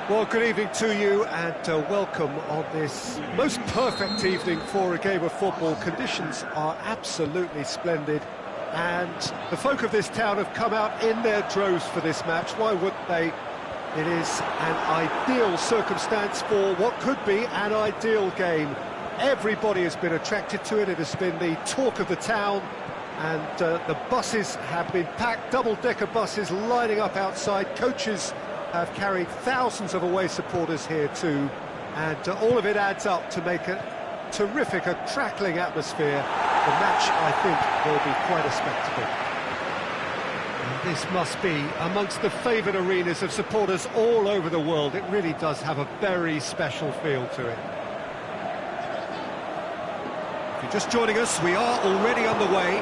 Well, good evening to you and welcome on this most perfect evening for a game of football. Conditions are absolutely splendid and the folk of this town have come out in their droves for this match. Why wouldn't they? It is an ideal circumstance for what could be an ideal game. Everybody has been attracted to it. It has been the talk of the town, and the buses have been packed, double-decker buses lining up outside. Coaches have carried thousands of away supporters here too, and all of it adds up to make a terrific, a crackling atmosphere. The match, I think, will be quite a spectacle. And this must be amongst the favoured arenas of supporters all over the world. It really does have a very special feel to it. If you're just joining us, we are already underway.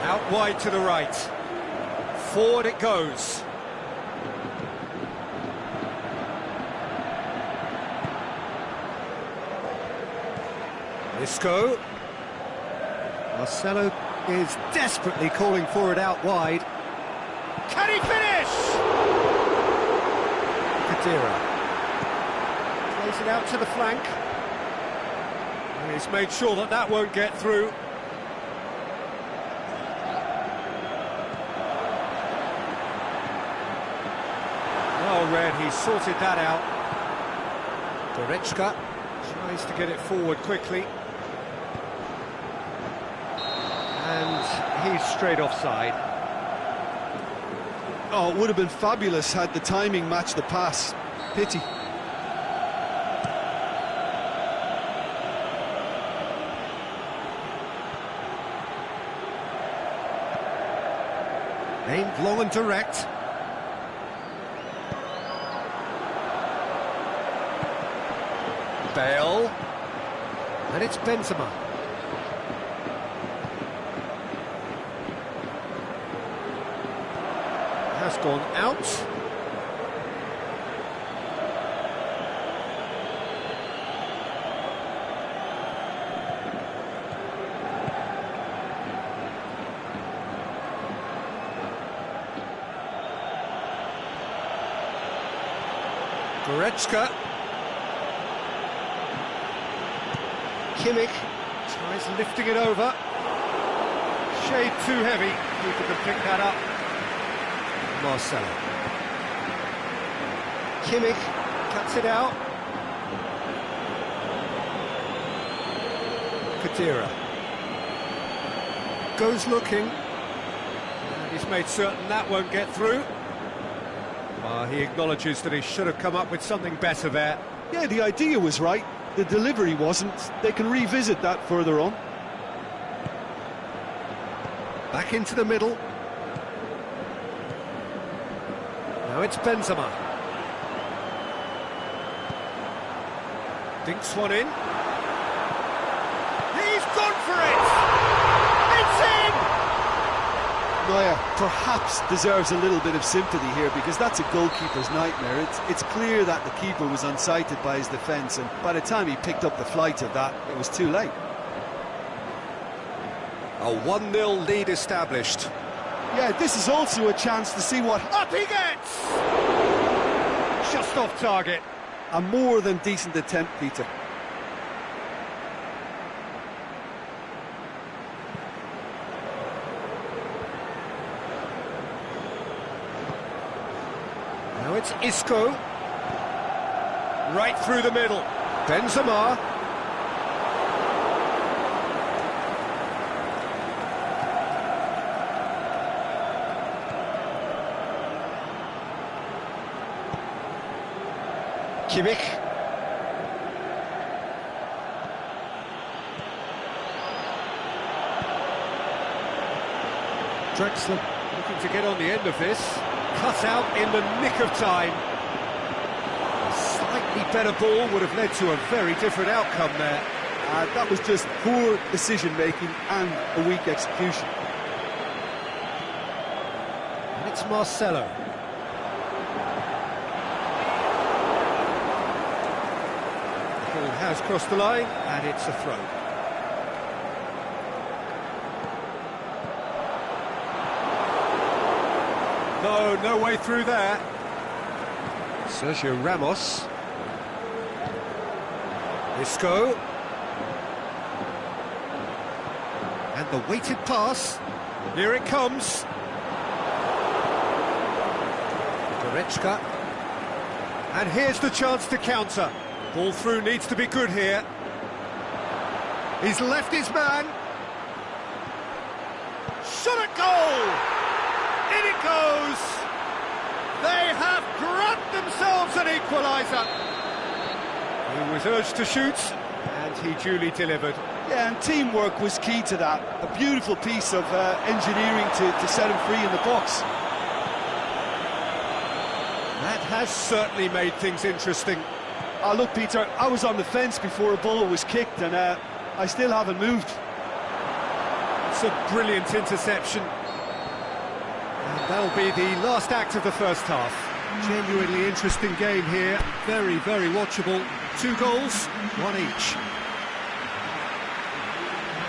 Out wide to the right. Forward it goes. Isco. Marcelo is desperately calling for it out wide. Can he finish? Kadira plays it out to the flank. And he's made sure that that won't get through. Well read, he sorted that out. Goretzka tries to get it forward quickly. And he's straight offside. Oh, it would have been fabulous had the timing matched the pass. Pity. Aimed long and direct. Bale. And it's Benzema. Has gone out. Goretzka. Kimmich tries lifting it over. Shade too heavy. People can pick that up. Marcelo. Kimmich cuts it out. Kadira goes looking, and he's made certain that won't get through. He acknowledges that he should have come up with something better there. Yeah, the idea was right, the delivery wasn't. They can revisit that further on. Back into the middle. Now it's Benzema. Dinks one in. He's gone for it! It's in! Neuer perhaps deserves a little bit of sympathy here, because that's a goalkeeper's nightmare. It's clear that the keeper was unsighted by his defence, and by the time he picked up the flight of that, it was too late. A 1-0 lead established. Yeah, this is also a chance to see what... Up he gets! Just off target. A more than decent attempt, Peter. Now it's Isco. Right through the middle. Benzema. Kimmich. Drexler looking to get on the end of this. Cut out in the nick of time. A slightly better ball would have led to a very different outcome there. That was just poor decision-making and a weak execution. And it's Marcelo. Has crossed the line, and it's a throw. No way through there. Sergio Ramos. Isco. And the weighted pass. Here it comes. Goretzka. And here's the chance to counter. Ball through needs to be good here. He's left his man. Shot at goal! In it goes! They have grabbed themselves an equaliser. He was urged to shoot, and he duly delivered. Yeah, and teamwork was key to that. A beautiful piece of engineering to set him free in the box. That has certainly made things interesting. Oh, look, Peter, I was on the fence before a ball was kicked, and I still haven't moved. It's a brilliant interception. And that'll be the last act of the first half. Genuinely interesting game here. Very, very watchable. 2 goals, 1 each.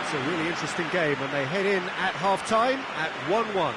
It's a really interesting game, and they head in at half-time at 1-1.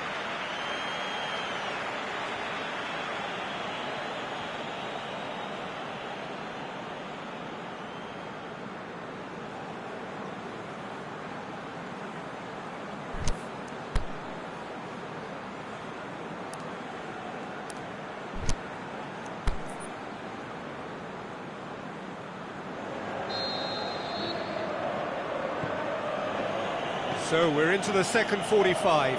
So we're into the second 45.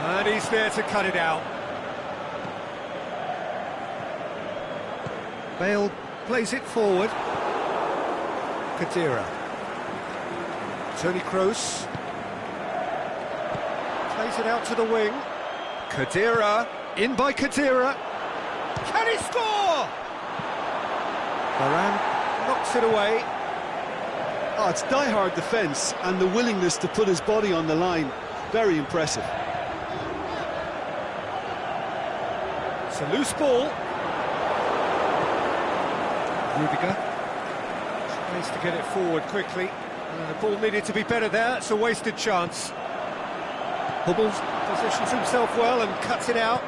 And he's there to cut it out. Bale plays it forward. Khedira. Toni Kroos. Plays it out to the wing. Khedira. In by Khedira. Can he score? Varane knocks it away. Oh, it's die-hard defence and the willingness to put his body on the line. Very impressive. It's a loose ball. Rudiger tries to get it forward quickly. The ball needed to be better there. It's a wasted chance. Hummels positions himself well and cuts it out.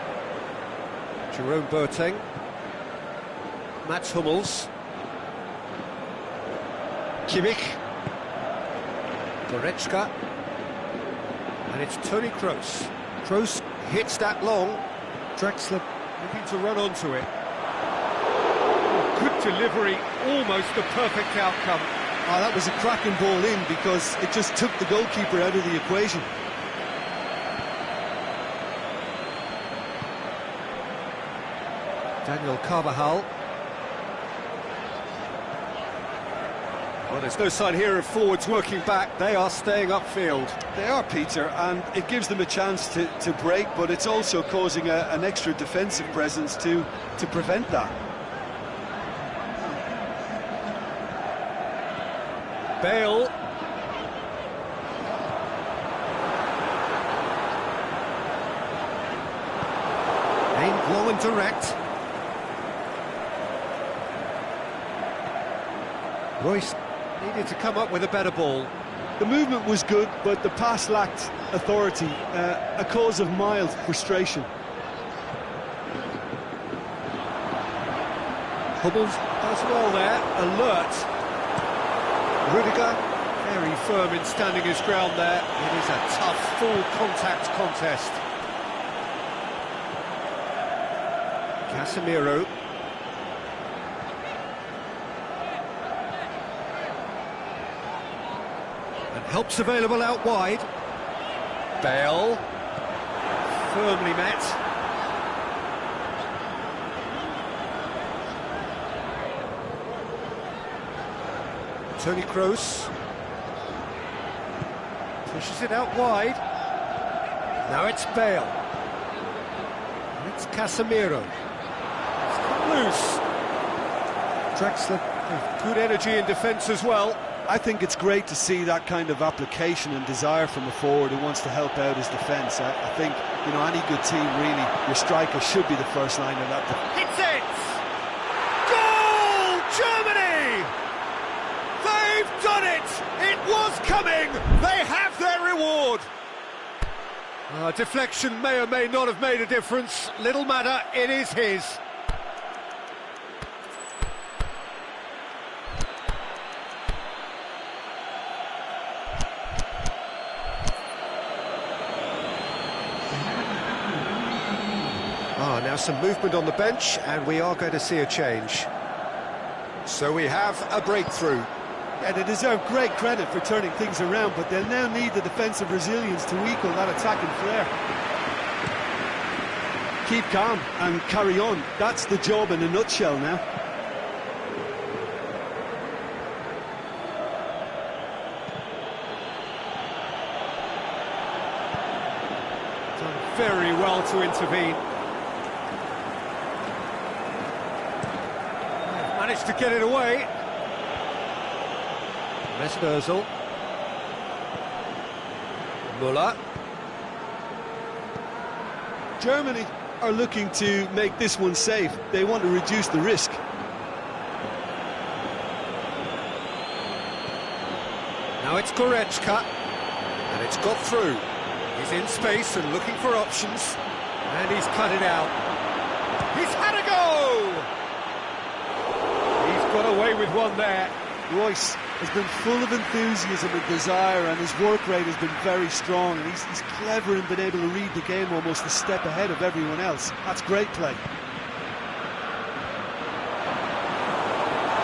Jerome Boateng. Mats Hummels. Kimmich. Goretzka. And it's Toni Kroos. Kroos hits that long. Draxler looking to run onto it. Good delivery, almost the perfect outcome. Oh, that was a cracking ball in because it just took the goalkeeper out of the equation. Daniel Carvajal. Well, there's no sign here of forwards working back. They are staying upfield. They are, Peter, and it gives them a chance to break, but it's also causing an extra defensive presence to prevent that. Bale. Aimed low and direct. Royce needed to come up with a better ball. The movement was good, but the pass lacked authority, a cause of mild frustration. Hummels does well there, alert. Rudiger, very firm in standing his ground there. It is a tough, full-contact contest. Casemiro. And help's available out wide. Bale. Firmly met. Toni Kroos pushes it out wide. Now it's Bale. And it's Casemiro. It's come loose. Draxler with good energy in defence as well. I think it's great to see that kind of application and desire from a forward who wants to help out his defence. I think, you know, any good team, really, your striker should be the first line of that. Hits it! Goal! Germany! They've done it! It was coming! They have their reward! Deflection may or may not have made a difference. Little matter, it is his. Now some movement on the bench, and we are going to see a change. So we have a breakthrough. Yeah, they deserve great credit for turning things around, but they'll now need the defensive resilience to equal that attacking flair. Keep calm and carry on. That's the job in a nutshell now. Done very well to intervene. Managed to get it away. Marcelo. Muller. Germany are looking to make this one safe. They want to reduce the risk. Now it's Goretzka, and it's got through. He's in space and looking for options, and he's cut it out. He's had a go! He's got away with one there. Royce has been full of enthusiasm and desire, and his work rate has been very strong, and he's clever in being able to read the game almost a step ahead of everyone else. That's great play.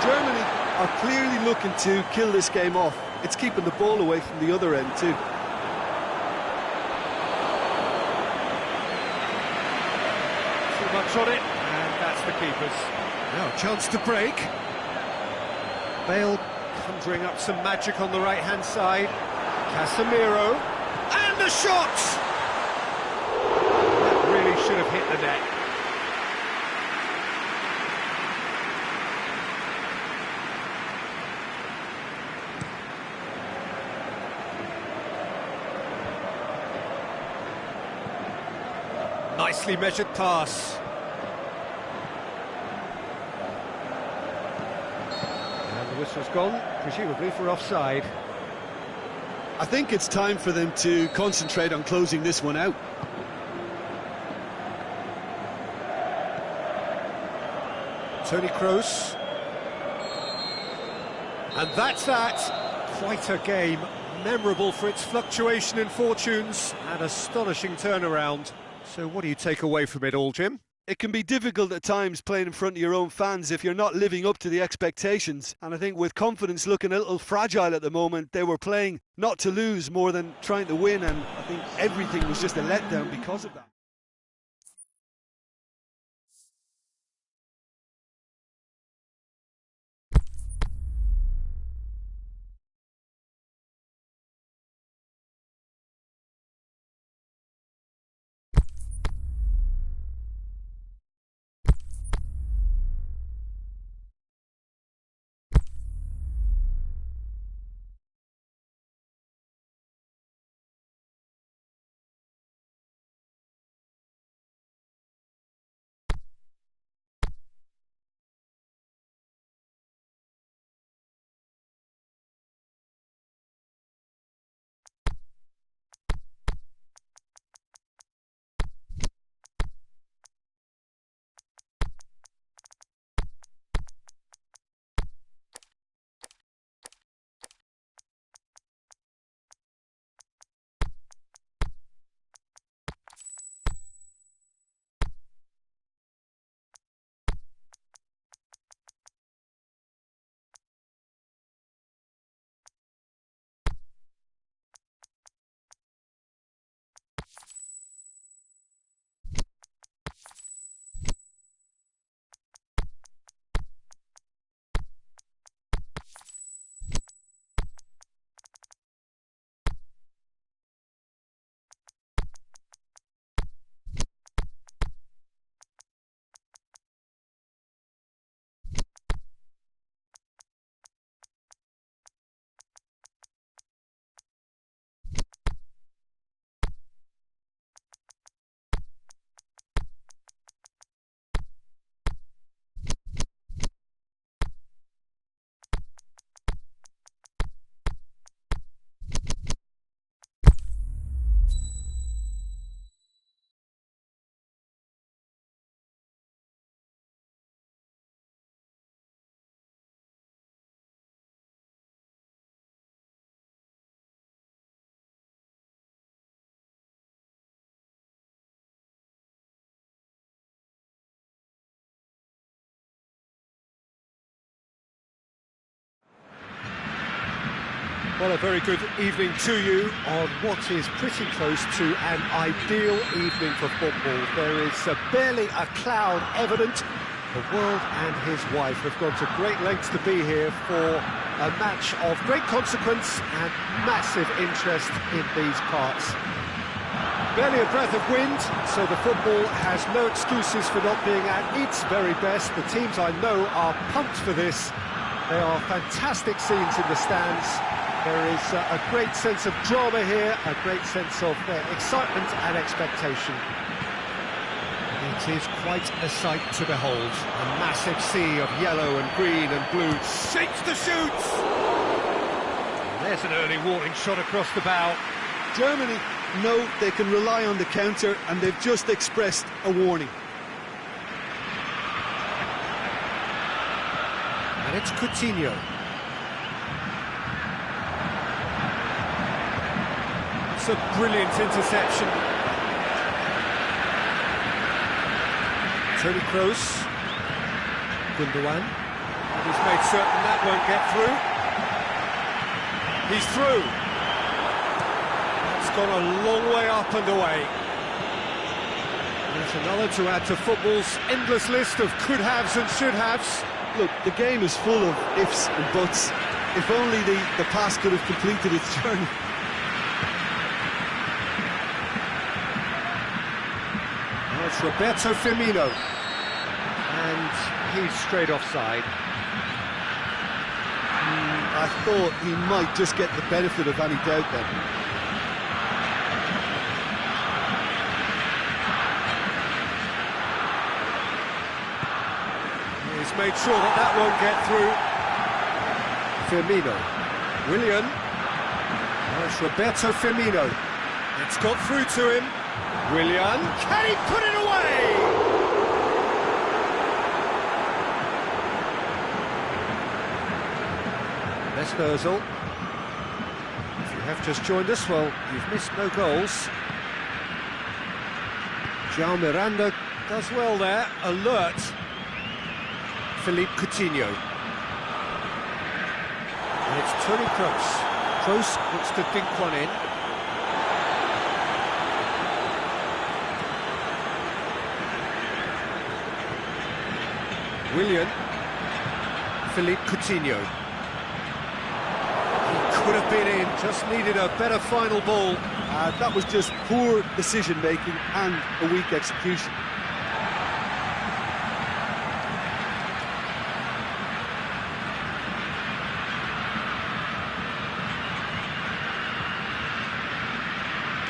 Germany are clearly looking to kill this game off. It's keeping the ball away from the other end too. Too much on it, and that's the keeper's. Now a chance to break. Bale conjuring up some magic on the right-hand side. Casemiro, and the shot! That really should have hit the net. Nicely measured pass. The whistle's gone, presumably for offside. I think it's time for them to concentrate on closing this one out. Toni Kroos. And that's that. Quite a game. Memorable for its fluctuation in fortunes and astonishing turnaround. So what do you take away from it all, Jim? It can be difficult at times playing in front of your own fans if you're not living up to the expectations. And I think with confidence looking a little fragile at the moment, they were playing not to lose more than trying to win. And I think everything was just a letdown because of that. Well, a very good evening to you on what is pretty close to an ideal evening for football. There is barely a cloud evident. The world and his wife have gone to great lengths to be here for a match of great consequence and massive interest in these parts. Barely a breath of wind, so the football has no excuses for not being at its very best. The teams I know are pumped for this. They are fantastic scenes in the stands. There is a great sense of drama here, a great sense of excitement and expectation. It is quite a sight to behold. A massive sea of yellow and green and blue shapes the shoots. And there's an early warning shot across the bow. Germany know they can rely on the counter, and they've just expressed a warning. And it's Coutinho. It's a brilliant interception. Toni Kroos. Gundogan. He's made certain that won't get through. He's through. That's gone a long way up and away. There's another to add to football's endless list of could-haves and should-haves. Look, the game is full of ifs and buts. If only the pass could have completed its journey. It's Roberto Firmino, and he's straight offside. I thought he might just get the benefit of any doubt then. He's made sure that won't get through. Firmino, Willian, it's Roberto Firmino. It's got through to him. Willian, can he put it away? Mesut Ozil. If you have just joined us, well, you've missed no goals. João Miranda does well there, alert. Philippe Coutinho. And it's Toni Kroos. Kroos looks to dink one in. Willian, Philippe Coutinho. He could have been in, just needed a better final ball. That was just poor decision-making and a weak execution.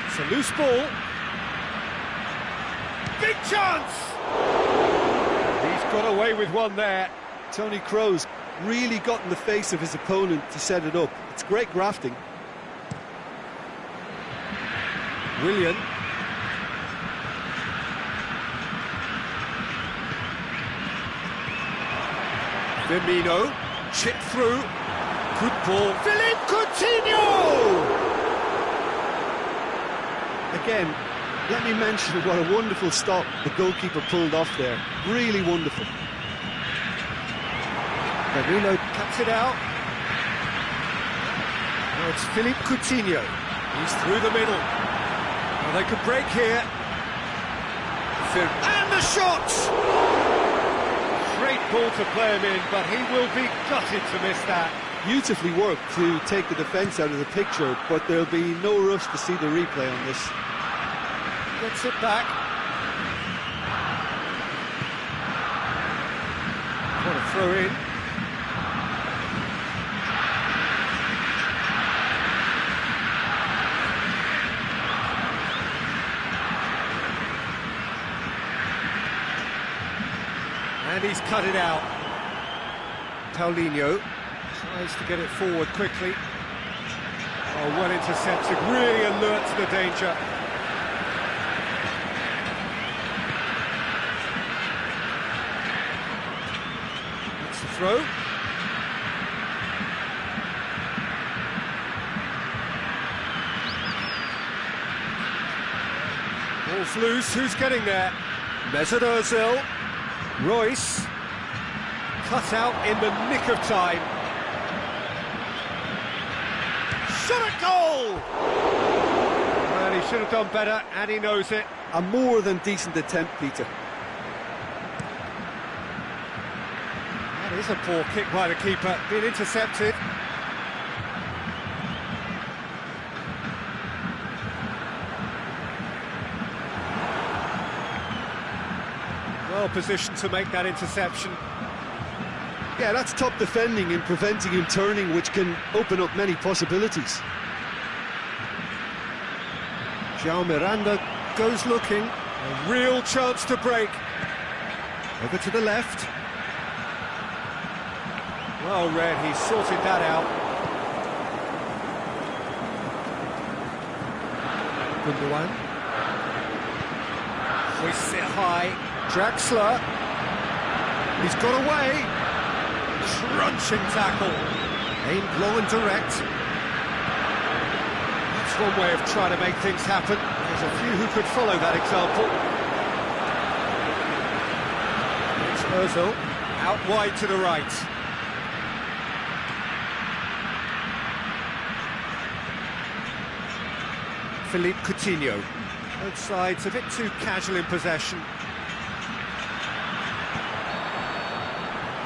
It's a loose ball. Big chance! He's got away with one there. Toni Kroos really got in the face of his opponent to set it up. It's great grafting. Willian. Firmino. Chip through. Good ball. Philippe Coutinho! Again, let me mention what a wonderful stop the goalkeeper pulled off there. Really wonderful. Firmino cuts it out. Now it's Philippe Coutinho. He's through the middle. Now they could break here. And the shot! Great ball to play him in, but he will be gutted to miss that. Beautifully worked to take the defence out of the picture, but there'll be no rush to see the replay on this. Gets it back. What a throw in. And he's cut it out. Paulinho tries to get it forward quickly. Oh, well intercepted, really alert to the danger. That's the throw. Ball's loose, who's getting there? Mesut Ozil. Royce. Cut out in the nick of time. shot at goal! Well, he should have done better, and he knows it. A more than decent attempt, Peter. That is a poor kick by the keeper, being intercepted. Well positioned to make that interception. Yeah, that's top defending and preventing him turning, which can open up many possibilities. João Miranda goes looking. A real chance to break. Over to the left. Well read, he sorted that out. Gundogan. Hoists it high. Draxler. He's got away. Crunching tackle. Aimed low and direct. That's one way of trying to make things happen. There's a few who could follow that example. It's Ozil. Out wide to the right. Philippe Coutinho. Both sides a bit too casual in possession.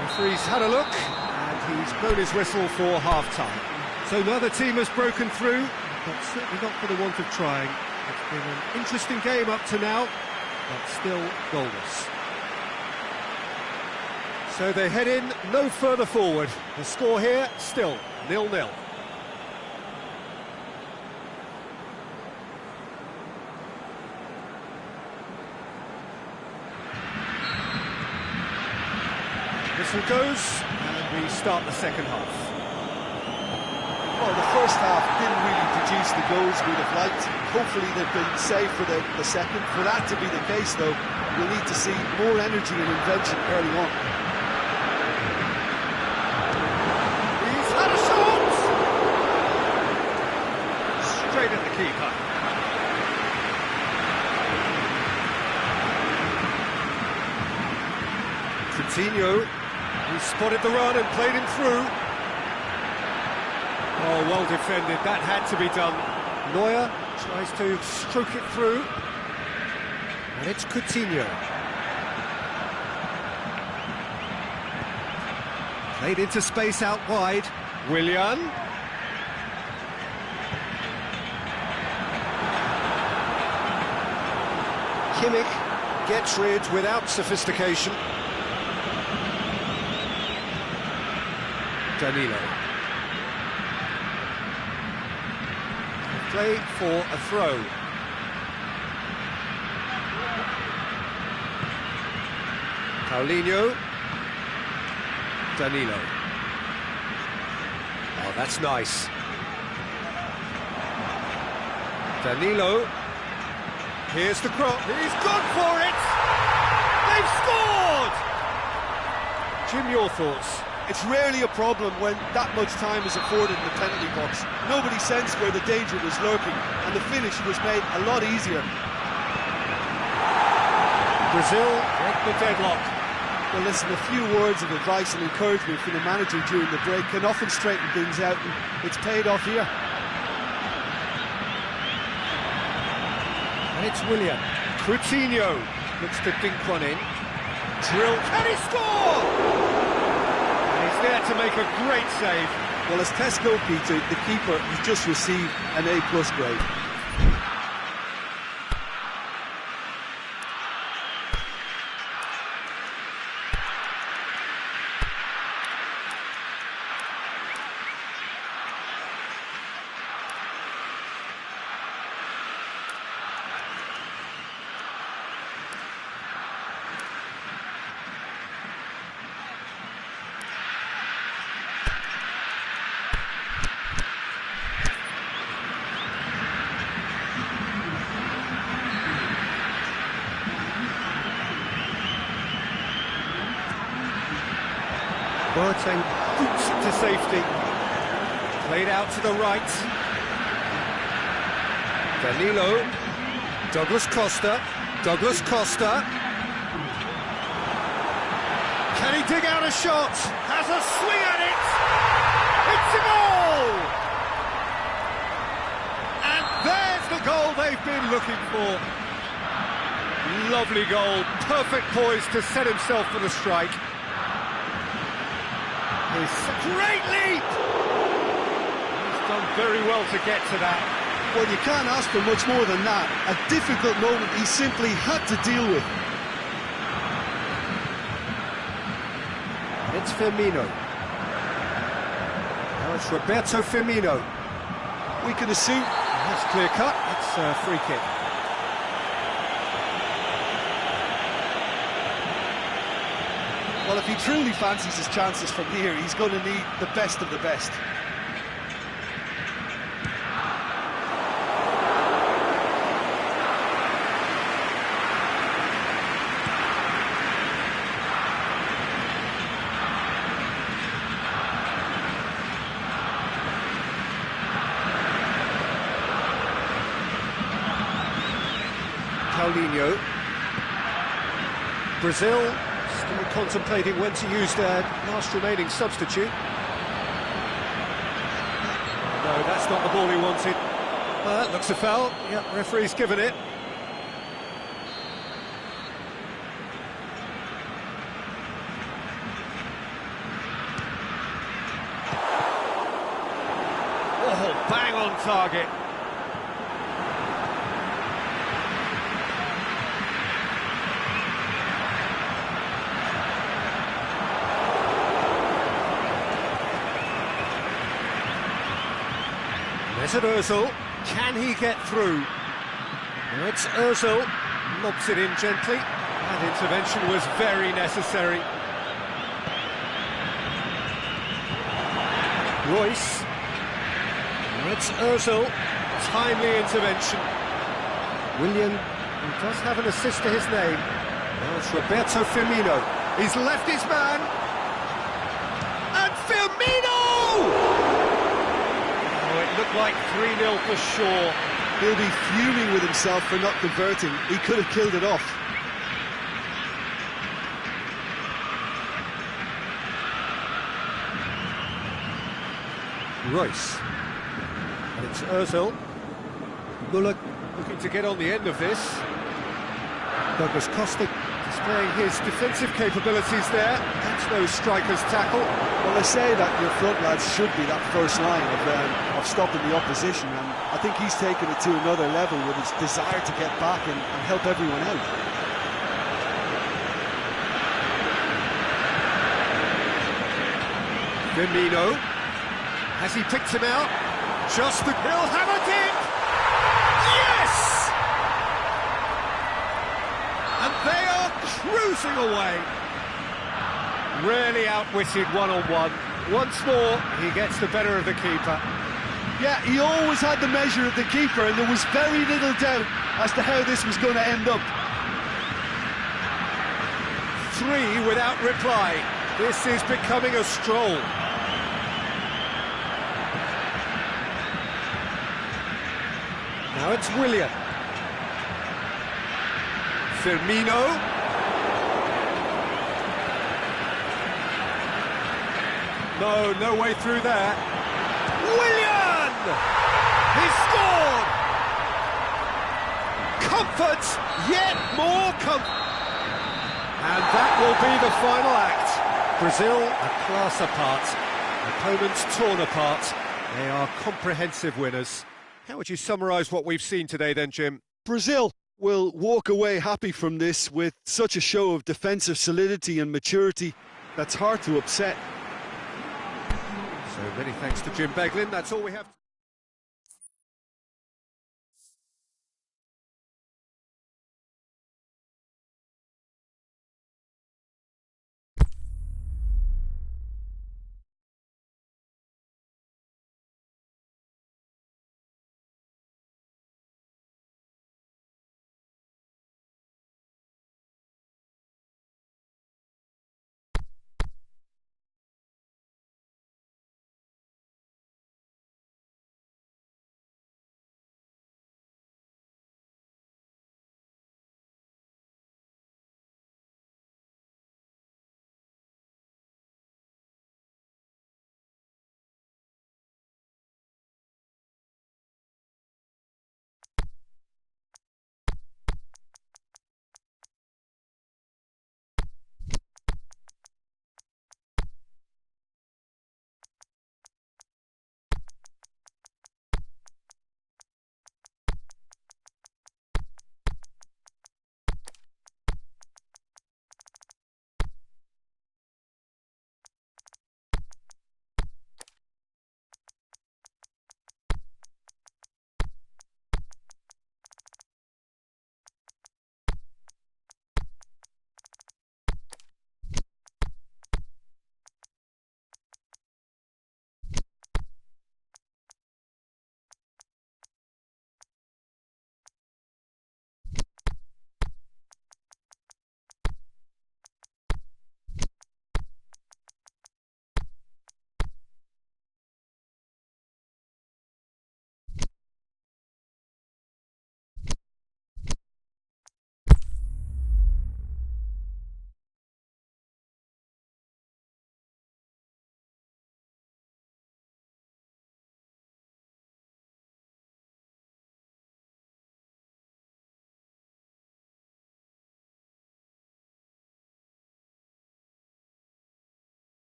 Referee's had a look, and he's blown his whistle for half-time. So another team has broken through, but certainly not for the want of trying. It's been an interesting game up to now, but still goalless. So they head in no further forward. The score here, still 0-0. Whistle goes, and we start the second half. Well, the first half didn't really produce the goals we'd have liked. Hopefully they've been saved for the second. For that to be the case, though, we'll need to see more energy and invention early on. He's had a shot! Straight at the keeper. Coutinho. He spotted the run and played him through. Oh, well defended. That had to be done. Neuer tries to stroke it through. And it's Coutinho. Played into space out wide. Willian. Kimmich gets rid without sophistication. Danilo. Play for a throw. Paulinho. Danilo. Oh, that's nice. Danilo. Here's the cross. He's gone for it! They've scored! Jim, your thoughts? It's rarely a problem when that much time is afforded in the penalty box. Nobody sensed where the danger was lurking, and the finish was made a lot easier. Brazil break the deadlock. Well, listen, a few words of advice and encouragement from the manager during the break can often straighten things out, and it's paid off here. And it's Willian. Coutinho looks to dink one in. Drill. Can he score? He's there to make a great save. Well, as Tesco, Peter, the keeper, has just received an A+ grade. Boateng boots to safety. Played out to the right. Danilo. Douglas Costa. Douglas Costa. Can he dig out a shot? Has a swing at it! It's a goal! they've been looking for. Lovely goal, perfect poise to set himself for the strike. His great leap! He's done very well to get to that. Well, you can't ask for much more than that. A difficult moment he simply had to deal with. It's Firmino. Now it's Roberto Firmino. We can assume... That's clear cut, it's a free kick. Well, if he truly fancies his chances from here, he's going to need the best of the best. Paulinho. Brazil still contemplating when to use their last remaining substitute. No, that's not the ball he wanted. That looks a foul. Yep, referee's given it. Oh, bang on target. Mesut Ozil, can he get through? Now it's Ozil, lobs it in gently. That intervention was very necessary. Royce. Now it's Ozil, timely intervention. Willian, who does have an assist to his name. Now it's Roberto Firmino. He's left his man. And Firmino! Looked like 3-0 for sure. He'll be fuming with himself for not converting. He could have killed it off. Royce. And it's Ozil. Muller looking to get on the end of this. Douglas Costa displaying his defensive capabilities there. That's no striker's tackle. Well, they say that your front lads should be that first line of stopping the opposition, and I think he's taken it to another level with his desire to get back and help everyone out. Firmino. Has he picked him out? Just the... He'll have it in! Yes! And they are cruising away. Rarely outwitted one-on-one. Once more, he gets the better of the keeper. Yeah, he always had the measure of the keeper, and there was very little doubt as to how this was going to end up. 3 without reply. This is becoming a stroll. Now it's Willian. Firmino. No way through there. Willian! He scored! Comfort, yet more comfort. And that will be the final act. Brazil a class apart. Opponents torn apart. They are comprehensive winners. How would you summarise what we've seen today then, Jim? Brazil will walk away happy from this with such a show of defensive solidity and maturity that's hard to upset. So many thanks to Jim Beglin. That's all we have.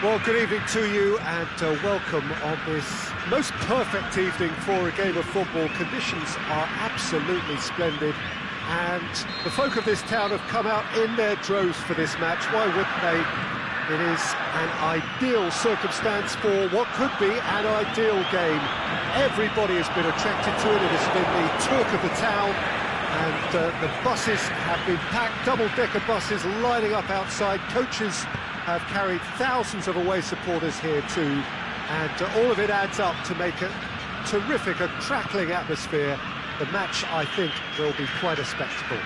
Well, good evening to you and welcome on this most perfect evening for a game of football. Conditions are absolutely splendid and the folk of this town have come out in their droves for this match. Why wouldn't they? It is an ideal circumstance for what could be an ideal game. Everybody has been attracted to it. It has been the talk of the town and the buses have been packed, double-decker buses lining up outside. Coaches have carried thousands of away supporters here too, and all of it adds up to make a terrific, a crackling atmosphere. The match, I think, will be quite a spectacle.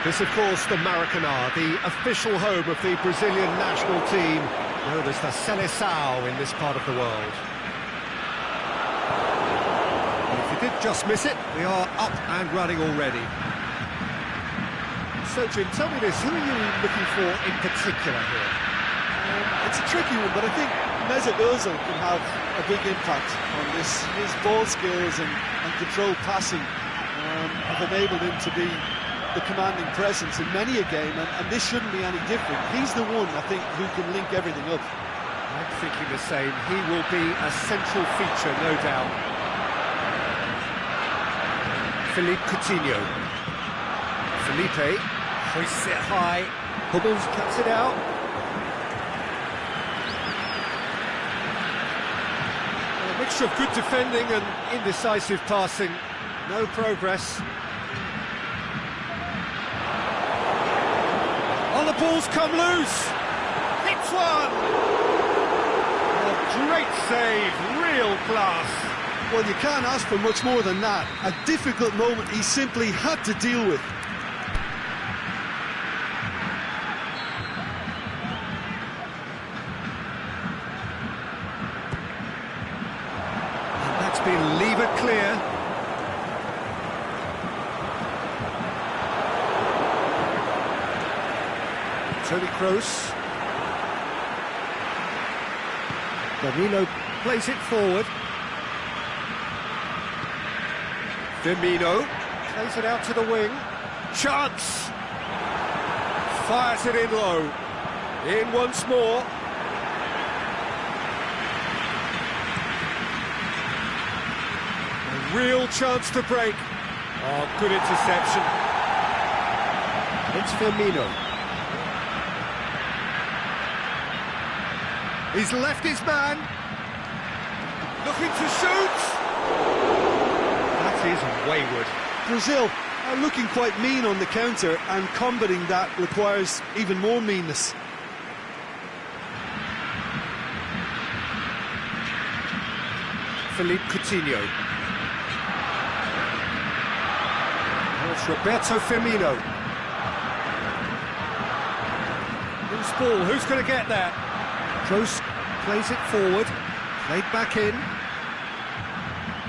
This, of course, the Maracanã, the official home of the Brazilian national team, known as the Seleção in this part of the world. And if you did just miss it, we are up and running already. So, Jim, tell me this, who are you looking for in particular here? It's a tricky one, but I think Mesut Ozil can have a big impact on this. His ball skills and controlled passing have enabled him to be the commanding presence in many a game, and this shouldn't be any different. He's the one, I think, who can link everything up. I'm thinking the same. He will be a central feature, no doubt. Philippe Coutinho. Felipe hoists it high. Hubbles cuts it out. A mixture of good defending and indecisive passing. No progress. Oh, the ball's come loose. Hits one. A great save, real class. Well, you can't ask for much more than that. A difficult moment he simply had to deal with. And that's been levered clear. Toni Kroos. Firmino plays it forward. Firmino plays it out to the wing. Chance! Fires it in low. In once more. A real chance to break. Oh, good interception. It's Firmino. He's left his man. Looking to shoot. That is wayward. Brazil are looking quite mean on the counter, and combating that requires even more meanness. Philippe Coutinho. Now it's Roberto Firmino. Who's ball? Who's going to get there? Kroos plays it forward, played back in.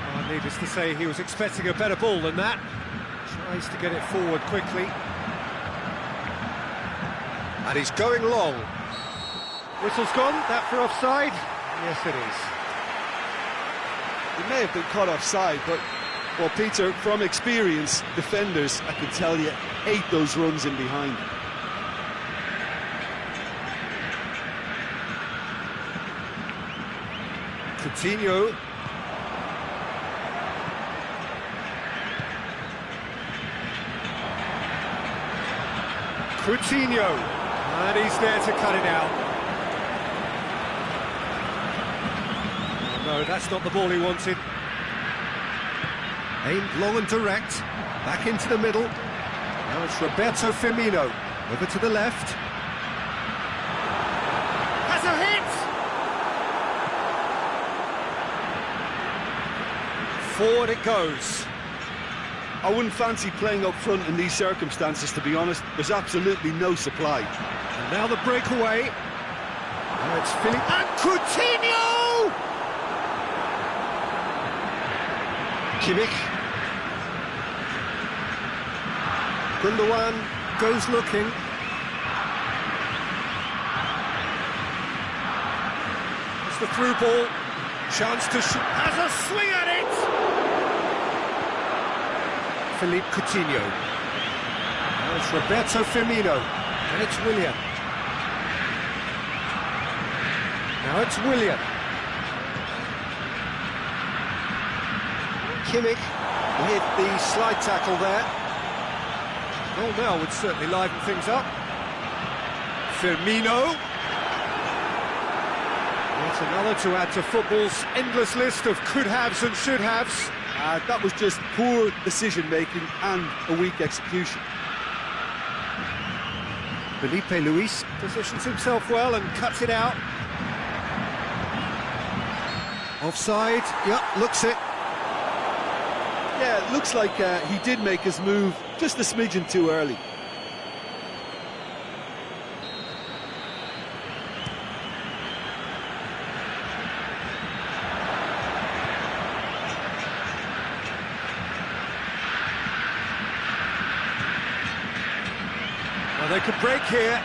Oh, needless to say, he was expecting a better ball than that. Tries to get it forward quickly. And he's going long. Whistle's gone, that for offside? Yes, it is. It may have been caught offside, but, well, Peter, from experience, defenders, I can tell you, hate those runs in behind. Coutinho. Coutinho. And he's there to cut it out. No, that's not the ball he wanted. Aimed long and direct. Back into the middle. Now it's Roberto Firmino. Over to the left. Has a hit! Forward it goes. I wouldn't fancy playing up front in these circumstances, to be honest. There's absolutely no supply. And now the breakaway. Now it's Philippe. And Coutinho! Kimmich. Gundogan goes looking. It's the through ball. Chance to shoot. Has a swing at it! Philippe Coutinho. Now it's Roberto Firmino. And it's Willian. Now it's Willian. Kimmich with the slide tackle there. Goal now would certainly liven things up. Firmino. That's another to add to football's endless list of could-haves and should-haves. That was just poor decision-making and a weak execution. Felipe Luis positions himself well and cuts it out. Offside, yep, looks it. Yeah, it looks like he did make his move just a smidgen too early. Well, they could break here.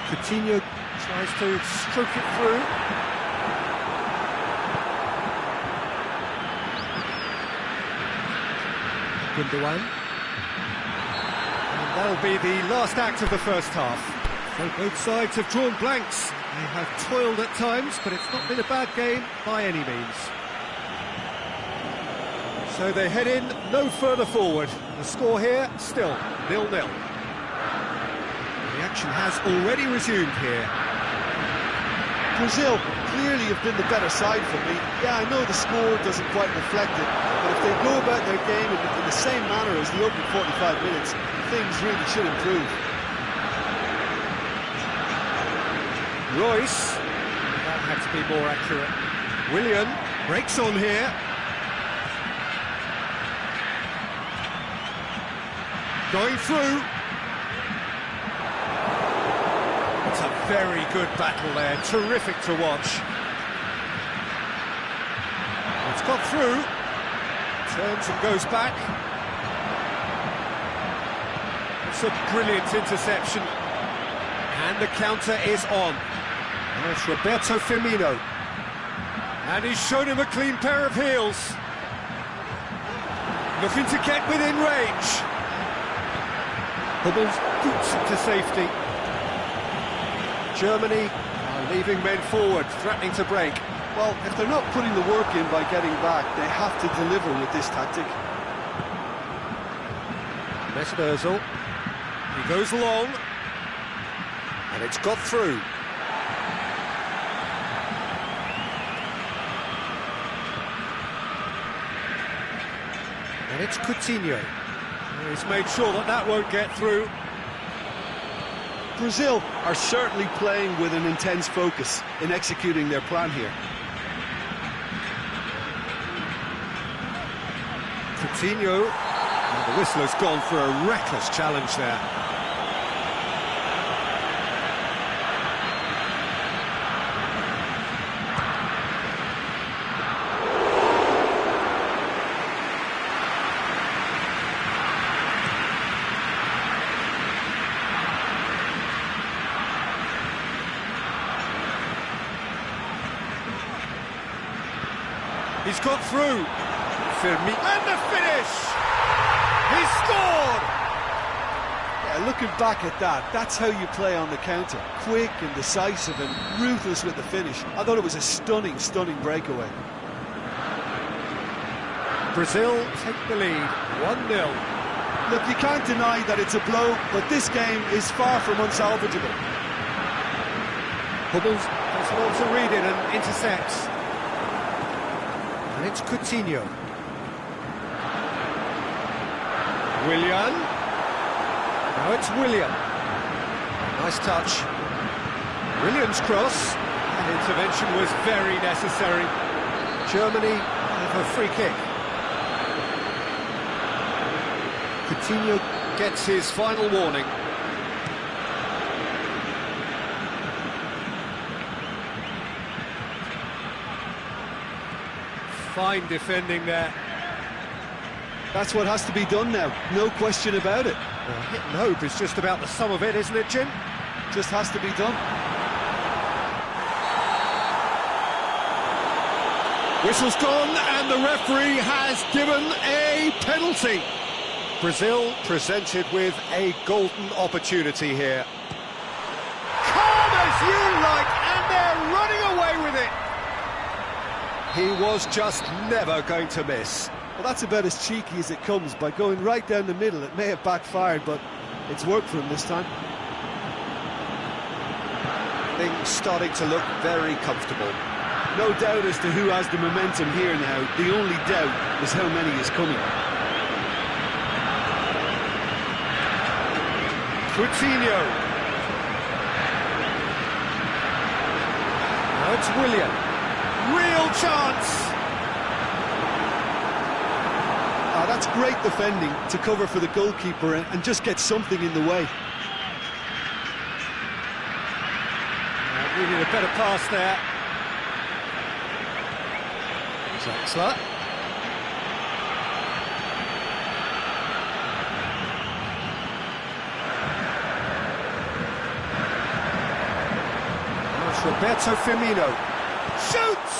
Coutinho tries to stroke it through. Gundogan. And that'll be the last act of the first half. So both sides have drawn blanks. They have toiled at times, but it's not been a bad game by any means. So they head in no further forward. The score here, still 0-0. The action has already resumed here. Brazil clearly have been the better side for me. Yeah, I know the score doesn't quite reflect it, but if they go about their game in the same manner as the opening 45 minutes, things really should improve. Royce, that had to be more accurate. Willian breaks on here. Going through. It's a very good battle there, terrific to watch. It's got through, turns and goes back. It's a brilliant interception, and the counter is on. Now it's Roberto Firmino, and he's shown him a clean pair of heels. Looking to get within range. Hummels boots it to safety. Germany are leaving men forward, threatening to break. Well, if they're not putting the work in by getting back, they have to deliver with this tactic. Mesut Ozil. He goes long, and it's got through. And it's Coutinho. He's made sure that that won't get through. Brazil are certainly playing with an intense focus in executing their plan here. Coutinho, and the whistle has gone for a reckless challenge there. He's got through. Firmino, and the finish! He scored! Yeah, looking back at that, that's how you play on the counter. Quick and decisive and ruthless with the finish. I thought it was a stunning, stunning breakaway. Brazil take the lead, 1-0. Look, you can't deny that it's a blow, but this game is far from unsalvageable. Hummels does well to read it and intercepts. And it's Coutinho. Willian. Now it's Willian. Nice touch. Willian's cross. And intervention was very necessary. Germany have a free kick. Coutinho gets his final warning. Fine defending there. That's what has to be done now, no question about it. Well, hit and hope is just about the sum of it, isn't it, Jim? Just has to be done. Whistle's gone, and the referee has given a penalty. Brazil presented with a golden opportunity here. Calm as you like, He was just never going to miss. Well, that's about as cheeky as it comes. By going right down the middle, it may have backfired, but it's worked for him this time. Things starting to look very comfortable. No doubt as to who has the momentum here now. The only doubt is how many is coming. Coutinho. Now it's Willian. Real chance! That's great defending to cover for the goalkeeper and just get something in the way. Needed a better pass there. Draxler. Roberto Firmino shoots!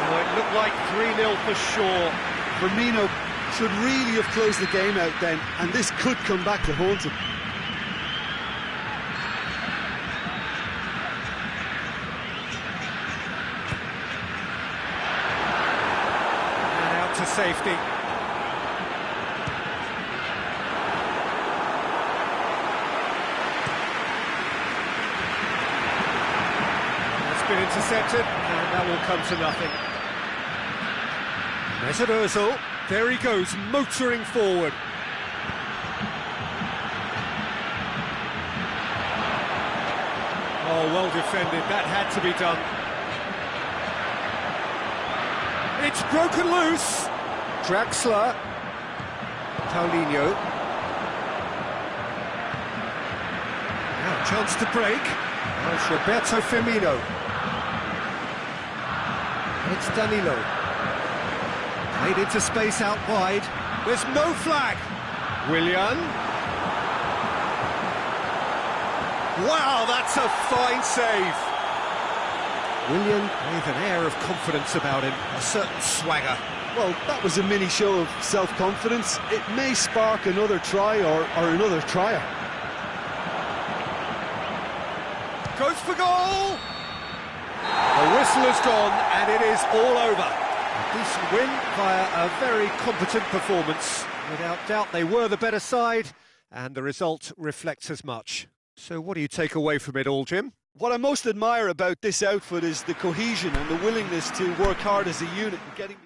Oh, it looked like 3-0 for sure. Firmino should really have closed the game out then, and this could come back to haunt him. And out to safety. Been intercepted, and that will come to nothing. Mesut Ozil, there he goes, motoring forward. Oh, well defended, that had to be done. It's broken loose. Draxler. Paulinho. Now, chance to break. Now it's Roberto Firmino. It's Danilo. Played into space out wide. There's no flag. Willian. Wow, that's a fine save. Willian with an air of confidence about him, a certain swagger. Well, that was a mini show of self-confidence. It may spark another try or another trier. Goes for goal! The whistle has gone and it is all over. A decent win via a very competent performance. Without doubt they were the better side and the result reflects as much. So what do you take away from it all, Jim? What I most admire about this outfit is the cohesion and the willingness to work hard as a unit and getting...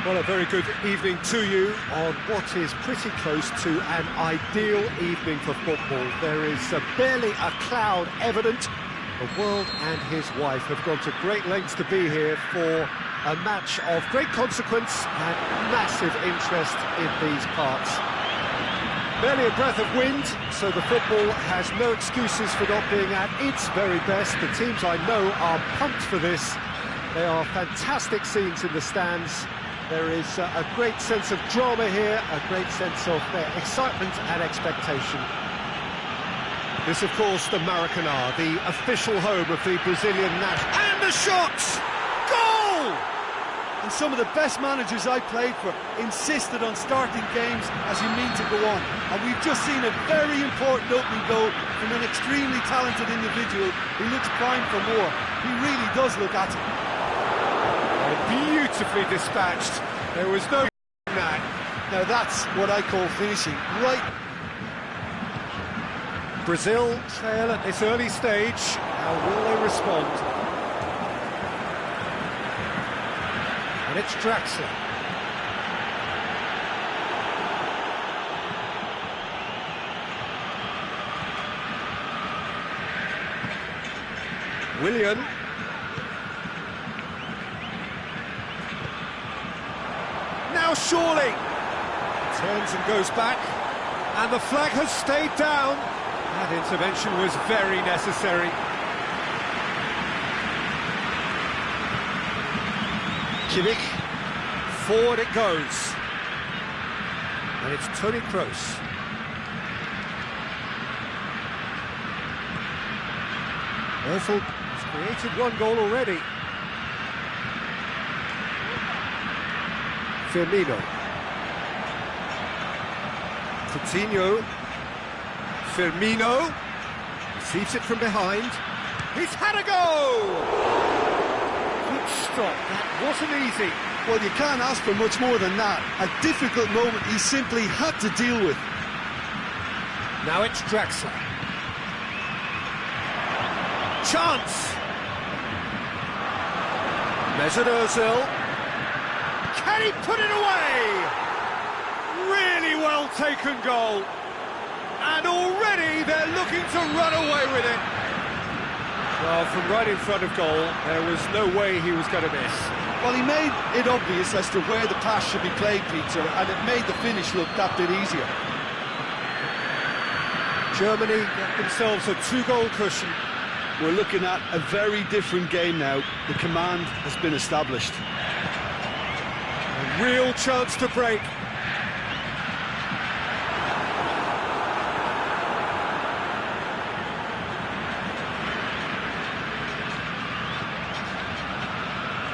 Well, a very good evening to you on what is pretty close to an ideal evening for football. There is barely a cloud evident. The world and his wife have gone to great lengths to be here for a match of great consequence and massive interest in these parts. Barely a breath of wind, so the football has no excuses for not being at its very best. The teams I know are pumped for this. They are fantastic scenes in the stands. There is a great sense of drama here, a great sense of excitement and expectation. This, of course, the Maracanã, the official home of the Brazilian national. And the shot! Goal! And some of the best managers I played for insisted on starting games as you mean to go on. And we've just seen a very important opening goal from an extremely talented individual who looks primed for more. He really does look at it. Beautifully dispatched. There was no that. Now that's what I call finishing. Right. Brazil trail at this early stage. How will they respond? And it's Draxler. Willian. Now surely turns and goes back, and the flag has stayed down. That intervention was very necessary. Kimmich, forward it goes, and it's Toni Kroos. Erfel has created one goal already. Firmino. Coutinho. Firmino receives it from behind. He's had a go! Good stop, that wasn't easy. Well, you can't ask for much more than that. A difficult moment he simply had to deal with. Now it's Draxler. Chance! Mesut Ozil. Can he put it away? Really well taken goal. And already they're looking to run away with it. Well, from right in front of goal, there was no way he was going to miss. Well, he made it obvious as to where the pass should be played, Peter, and it made the finish look that bit easier. Germany get themselves a two-goal cushion. We're looking at a very different game now. The command has been established. A real chance to break.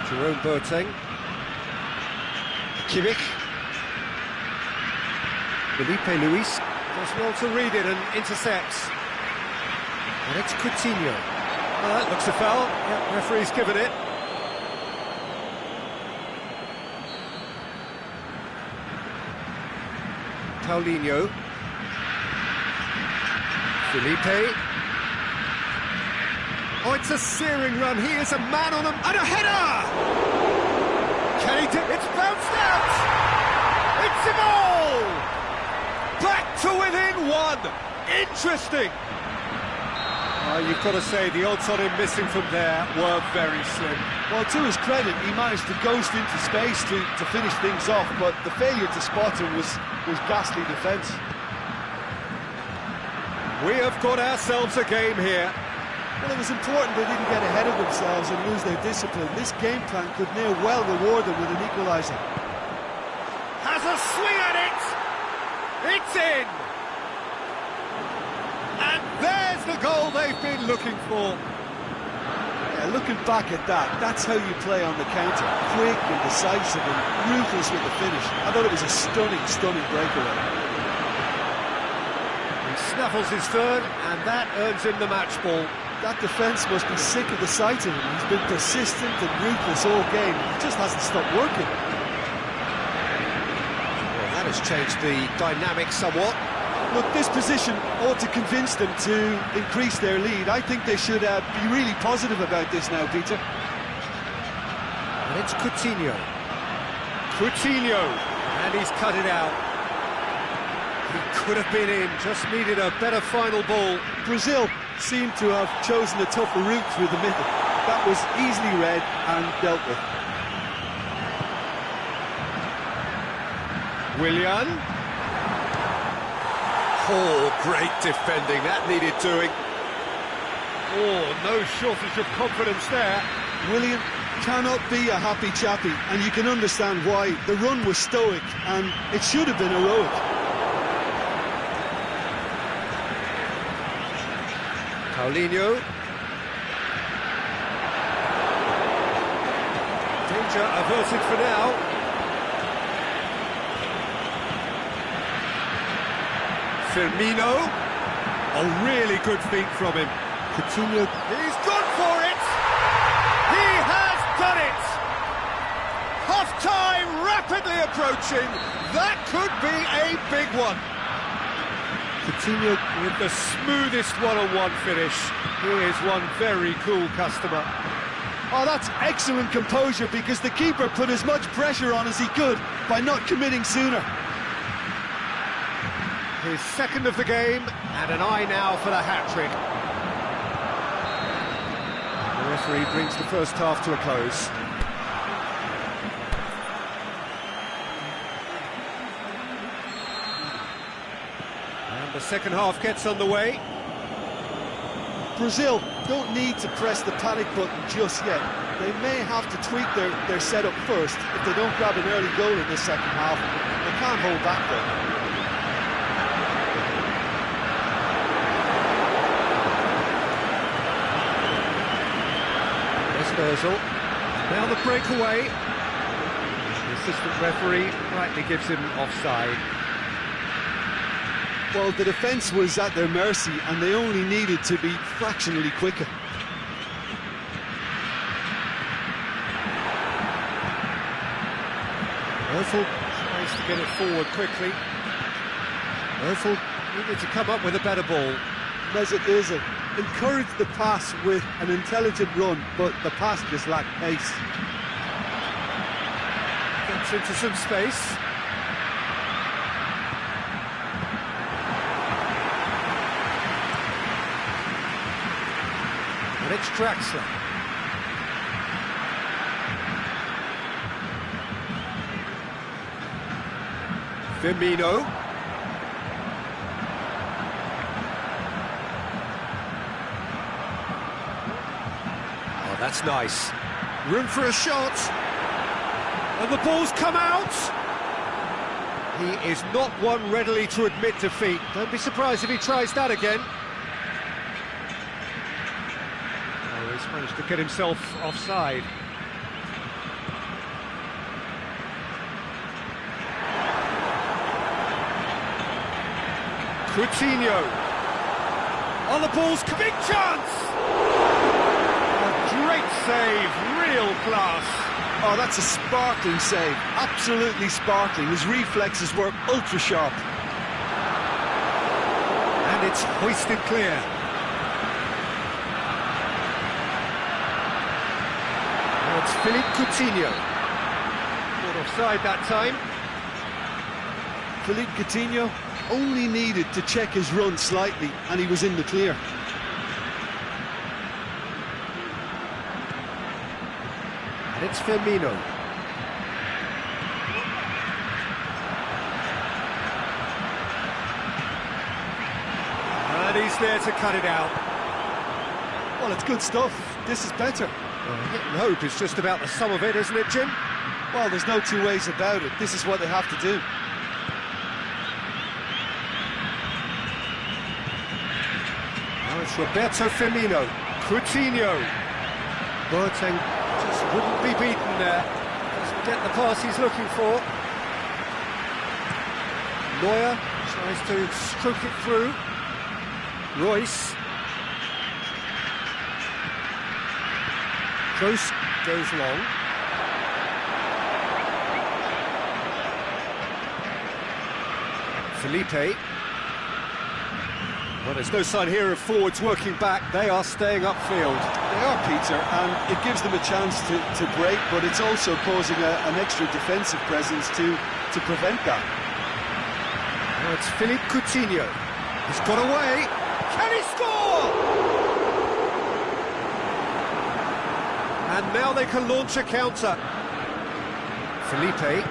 Jerome Boateng. Kimmich. Felipe Luis does well to read it and intercepts. And it's Coutinho. Well, that looks a foul. Yep, referee's given it. Paulinho. Felipe. Oh, it's a searing run. He is a man on him. And a header! Can he do it? It's bounced out! It's a goal! Back to within one. Interesting. You've got to say, the odds on him missing from there were very slim. Well, to his credit, he managed to ghost into space to finish things off, but the failure to spot him was ghastly defence. We have got ourselves a game here. Well, it was important they didn't get ahead of themselves and lose their discipline. This game plan could near well reward them with an equaliser. Has a swing at it! It's in! And there's the goal they've been looking for. Yeah, looking back at that, that's how you play on the counter. Quick and decisive and ruthless with the finish. I thought it was a stunning, stunning breakaway. He snaffles his third, and that earns him the match ball. That defence must be sick of the sight of him. He's been persistent and ruthless all game. He just hasn't stopped working. Well, that has changed the dynamic somewhat. Look, this position ought to convince them to increase their lead. I think they should be really positive about this now, Peter. And it's Coutinho. Coutinho, and he's cut it out. He could have been in, just needed a better final ball. Brazil seemed to have chosen a tougher route through the middle. That was easily read and dealt with. Willian. Oh, great defending, that needed doing. Oh, no shortage of confidence there. Willian cannot be a happy chappy, and you can understand why. The run was stoic, and it should have been heroic. Paulinho. Danger averted for now. Firmino. A really good feat from him. Coutinho. He's gone for it! He has done it! Half-time rapidly approaching. That could be a big one. Coutinho with the smoothest one-on-one finish. Here's one very cool customer. Oh, that's excellent composure, because the keeper put as much pressure on as he could by not committing sooner. His second of the game, and an eye now for the hat-trick. The referee brings the first half to a close. And the second half gets underway. Brazil don't need to press the panic button just yet. They may have to tweak their setup first if they don't grab an early goal in this second half. They can't hold back though. Now the breakaway. The assistant referee rightly gives him offside. Well, the defence was at their mercy, and they only needed to be fractionally quicker. Erfel tries to get it forward quickly. Erfel needed to come up with a better ball. Mesut Ozil encouraged the pass with an intelligent run, but the pass just lacked pace. Gets into some space. And it's Draxler. Firmino. Oh, that's nice. Room for a shot. And the ball's come out. He is not one readily to admit defeat. Don't be surprised if he tries that again. Oh, he's managed to get himself offside. Coutinho. On the ball's big chance! A great save, real class. Oh, that's a sparkling save, absolutely sparkling. His reflexes were ultra sharp. And it's hoisted clear. Now it's Philippe Coutinho. Not offside that time. Philippe Coutinho only needed to check his run slightly, and he was in the clear. And it's Firmino. And he's there to cut it out. Well, it's good stuff. This is better. Hit and hope is just about the sum of it, isn't it, Jim? Well, there's no two ways about it. This is what they have to do. Now it's Roberto Firmino. Coutinho. Boateng just wouldn't be beaten there. Doesn't get the pass he's looking for. Neuer tries to stroke it through. Royce. Kroos goes long. Felipe. Well, there's no sign here of forwards working back. They are staying upfield. They are, Peter, and it gives them a chance to break, but it's also causing an extra defensive presence to prevent that. Now it's Philippe Coutinho. He's got away. Can he score? And now they can launch a counter. Felipe.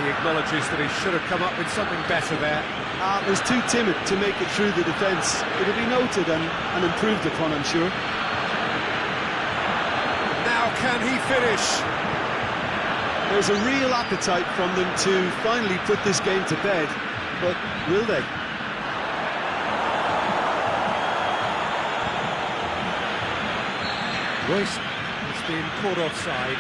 He acknowledges that he should have come up with something better there. Was too timid to make it through the defence. It'll be noted and improved upon, I'm sure. Now can he finish? There's a real appetite from them to finally put this game to bed, but will they? Royce has been caught offside.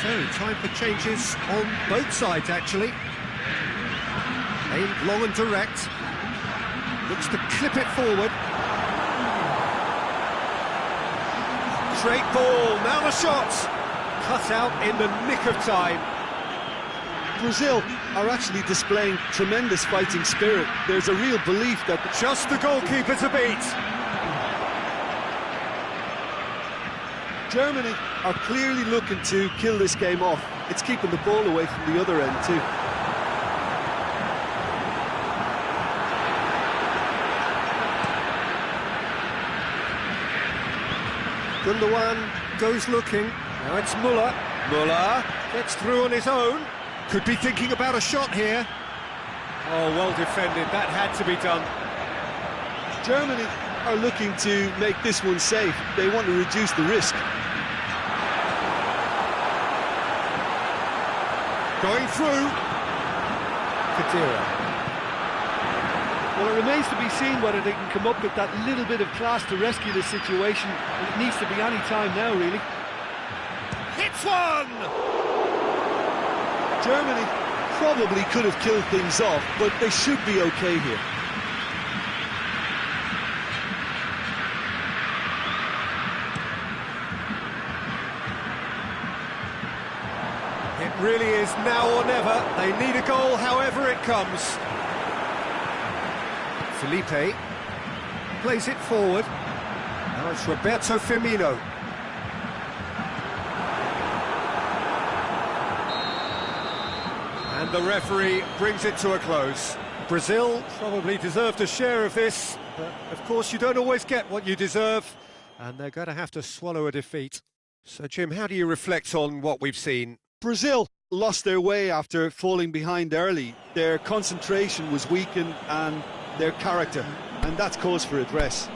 So, time for changes on both sides, actually. Aimed long and direct. Looks to clip it forward. Straight ball, now the shot! Cut out in the nick of time. Brazil are actually displaying tremendous fighting spirit. There's a real belief that... Just the goalkeeper to beat. Germany are clearly looking to kill this game off. It's keeping the ball away from the other end too. Gundogan goes looking. Now it's Muller. Muller gets through on his own. Could be thinking about a shot here. Oh, well defended. That had to be done. Germany are looking to make this one safe. They want to reduce the risk. Going through. Khedira. Well, it remains to be seen whether they can come up with that little bit of class to rescue the situation. And it needs to be any time now, really. Hits one! Germany probably could have killed things off, but they should be okay here. It really is now or never. They need a goal however it comes. Felipe plays it forward. Now it's Roberto Firmino. And the referee brings it to a close. Brazil probably deserved a share of this, but of course you don't always get what you deserve, and they're going to have to swallow a defeat. So Jim, how do you reflect on what we've seen? Brazil lost their way after falling behind early. Their concentration was weakened and their character, and that's cause for address.